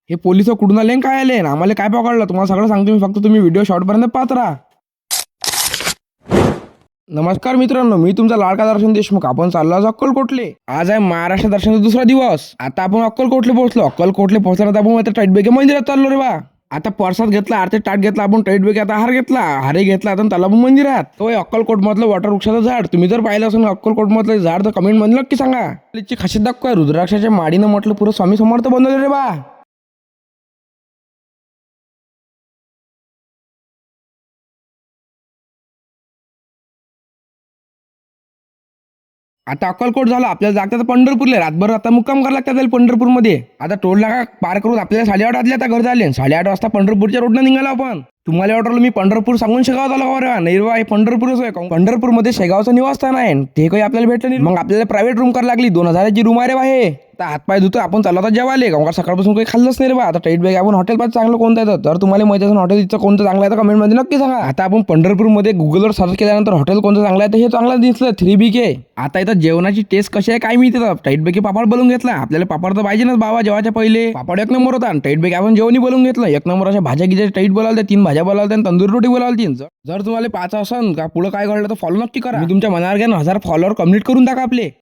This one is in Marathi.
हे पोलिस कुठून आले आणि काय आले आणि आम्हाला काय पकडलं तुम्हाला सगळं सांगतो मी, फक्त तुम्ही व्हिडिओ शॉर्टपर्यंत पाहत राहा. नमस्कार मित्रांनो, मी तुमचा लाडका दर्शन देशमुख. आपण चाललो आज अक्कलकोटले. आज आहे महाराष्ट्र दर्शनाचा दुसरा दिवस. आता आपण अक्कलकोटले पोहोचलो. अक्कलकोटले पोहोचल्यानंतर आपण आता टाईटबेगे मंदिरात चाललो रे बा. आता प्रसाद घेतला, आरती ताट घेतला, आपण टाईटबेगे आता हार घेतला, हारे घेतला, आता चाललो आपण मंदिरात. तो अक्कलकोट मधलं वॉटर वृक्षाचं झाड तुम्ही जर पाहिलं असेल अक्कलकोट मधलं झाड तर कमेंट मध्ये नक्की सांगा. त्याची खासियत दाखवा. रुद्राक्षाच्या माडीनं म्हटलं पुरं स्वामी समर्थ बनवले रे बा. आता अक्कलकोट झालं, आपल्याला जागतात पंढरपूरला. रातभर आता मुक्काम करायला लागतात पंढरपूरमध्ये. आता टोल नाका पार करून आपल्याला 8:30 वाजले आता घर झाले. 8:30 वाजता पंढरपूरच्या रोडनं निघाला आपण. तुम्हाला वाटलं मी पंढरपूर सांगून शेगाव झालं का रे? नाही रे, पंढरपूरच आहे. पंढरपूरमध्ये शेगावचं निवासस्थान आहे, ते काही आपल्याला भेटलं नाही. मग आपल्याला प्रायव्हेट रूम करायला लागली. 2000ची रूम आहे रे बाहे. आता हातपाय धुतो आपण, चालला तर जेवायला का सकाळपासून काही खाल्लंच नाही रे बा. आता टाईट बॅग आपण हॉटेल पाहिजे चांगलं कोणतं येतं, तर तुम्हाला माहिती असेल हॉटेल इथं कोणतं चांगलं आहे तर कमेंटमध्ये नक्की सांगा. आता आपण पंढरपूरमध्ये गुगलवर सर्च केल्यानंतर हॉटेल कोणतं चांगलं आहे तर हे चांगलं दिसलं 3BK. आता इथं जेवणाची टेस्ट कशी आहे काय माहिती. टाईट बॅग पापड बोलून घेतला. आपल्याला पापड तर पाहिजे ना बाबा, जेवायच्या पहिले पापड एक नंबर होता. टाईट बॅग आपण जेवणी बोलून घेतलं एक नंबर. अशा भाज्या गिज्या टाईट बोलावल्या, 3 भाज्या बोलावल्या, तंदूरी रोटी बोलावली. जर तुम्हाला 5 असन का पुढं काय घडलं तर फॉलो नक्की करा. मी तुमच्या मनावर घ्या 1000 फॉलोअर कम्प्लीट करून टाका आपले.